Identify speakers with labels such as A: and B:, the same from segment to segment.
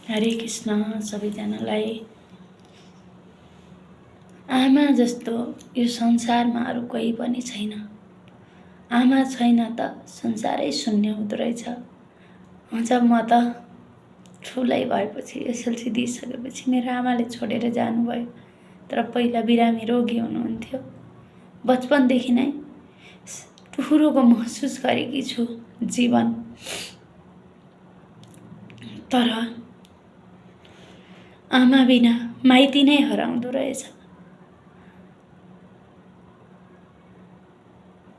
A: हरे कृष्ण सबैजनालाई। आमा जस्तो यो संसारमा अरू कोही पनि छैन। आमा छैन त संसारै शून्य हुँदो रहेछ। जब म त ठुलै भएपछि एसएलसी दिइसकेपछि मेरो आमाले छोडेर जानुभयो। तर पहिला बिरामी रोगी हुनुहुन्थ्यो। बचपनदेखि नै ठुलोको महसुस गरेकी छु जीवन। तर आमा बिना माइती नै हराउँदो रहेछ।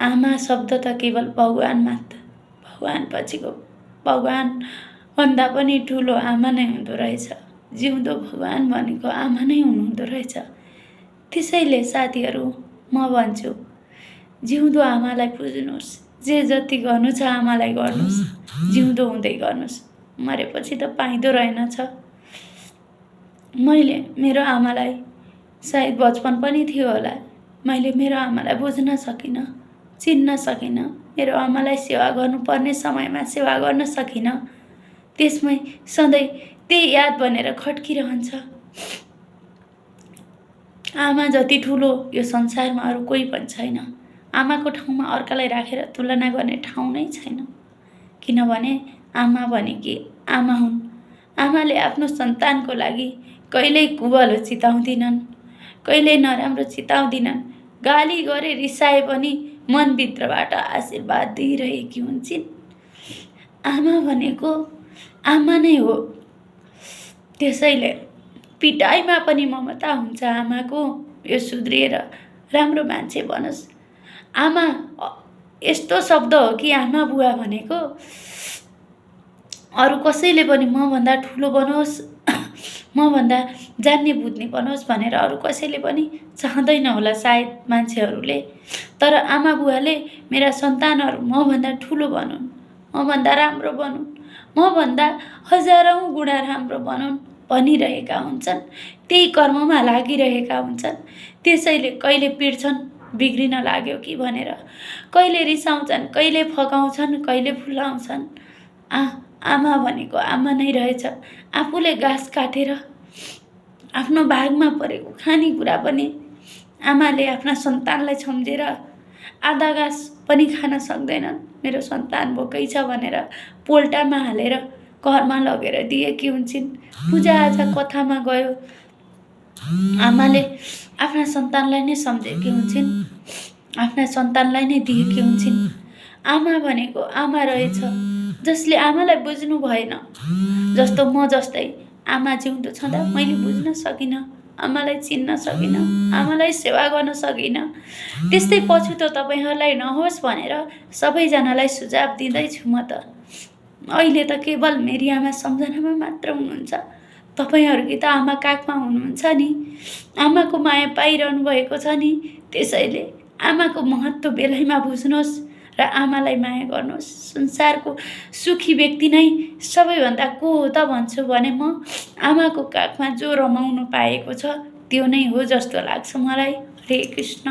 A: आमा शब्द त केवल भगवान मात्र, भगवान पछिको भगवान भन्दा पनि ठुलो आमा नै हुँदो रहेछ। जिउँदो भगवान भनेको आमा नै हुनुहुँदो रहेछ। त्यसैले साथीहरू म भन्छु, जिउँदो आमालाई पुज्नुहोस्। जे जति गर्नु छ आमालाई गर्नुहोस्। जिउँदो हुँदै गर्नुहोस्। मरेपछि त पाइँदो रहेनछ। मैले मेरो आमालाई सायद बचपन पनि थियो होला, मैले मेरो आमालाई बुझ्न सकिनँ, चिन्न सकिनँ। मेरो आमालाई सेवा गर्नुपर्ने समयमा सेवा गर्न सकिनँ। त्यसमै सधैँ त्यही याद बनेर खड्किरहन्छ। आमा जति ठुलो यो संसारमा अरू कोही पनि छैन। आमाको ठाउँमा अर्कालाई राखेर तुलना गर्ने ठाउँ नै छैन। किनभने आमा भनेकी आमा हुन्। आमाले आफ्नो सन्तानको लागि कहिल्यै कुबलो चिताउँदिनन्, कहिल्यै नराम्रो चिताउँदिनन्। गाली गरे रिसाए पनि मनभित्रबाट आशीर्वाद दिइरहेकी हुन्छन्। आमा भनेको आमा नै हो। त्यसैले पिटाइमा पनि ममता हुन्छ आमाको। यो सुध्रिएर राम्रो मान्छे बनोस्। आमा यस्तो शब्द हो कि आमा बुवा भनेको अरू कसैले पनि मभन्दा ठुलो बनोस्, मभन्दा जान्ने बुझ्ने बनोस् भनेर अरू कसैले पनि चाहँदैन होला सायद मान्छेहरूले। तर आमा बुवाले मेरा सन्तानहरू मभन्दा ठुलो बनुन्, मभन्दा राम्रो बनुन्, मभन्दा हजारौँ गुणा राम्रो बनुन् भनिरहेका हुन्छन्। त्यही कर्ममा लागिरहेका हुन्छन्। त्यसैले कहिले पिट्छन् बिग्रिन लाग्यो कि भनेर, कहिले रिसाउँछन्, कहिले फकाउँछन्, कहिले फुलाउँछन्। आमा भनेको आमा नै रहेछ। आफूले घाँस काटेर आफ्नो भागमा परेको खानेकुरा पनि आमाले आफ्ना सन्तानलाई सम्झेर आधा घाँस पनि खान सक्दैनन्। मेरो सन्तान भोकै छ भनेर पोल्टामा हालेर घरमा लगेर दिएकी हुन्छन्। पूजाआजा कथामा गयो, आमाले आफ्ना सन्तानलाई नै सम्झेकी हुन्छन्, आफ्ना सन्तानलाई नै दिएकी हुन्छन्। आमा भनेको आमा रहेछ। जसले आमालाई बुझ्नु भएन, जस्तो म जस्तै आमा जिउँदो छँदा मैले बुझ्न सकिनँ, आमालाई चिन्न सकिनँ, आमालाई सेवा गर्न सकिनँ। त्यस्तै पछुतो तपाईँहरूलाई नहोस् भनेर सबैजनालाई सुझाव दिँदैछु म त। अहिले त केवल मेरी आमा सम्झनामा मात्र हुनुहुन्छ। तपाईँहरूकी त आमा काखमा हुनुहुन्छ नि, आमाको माया पाइरहनु भएको छ नि। त्यसैले आमाको महत्त्व बेलैमा बुझ्नुहोस् र आमालाई माया गर्नुहोस्। संसारको सुखी व्यक्ति नै सबैभन्दा को हो त भन्छु भने म आमाको काखमा जो रमाउनु पाएको छ त्यो नै हो जस्तो लाग्छ मलाई। हरे कृष्ण।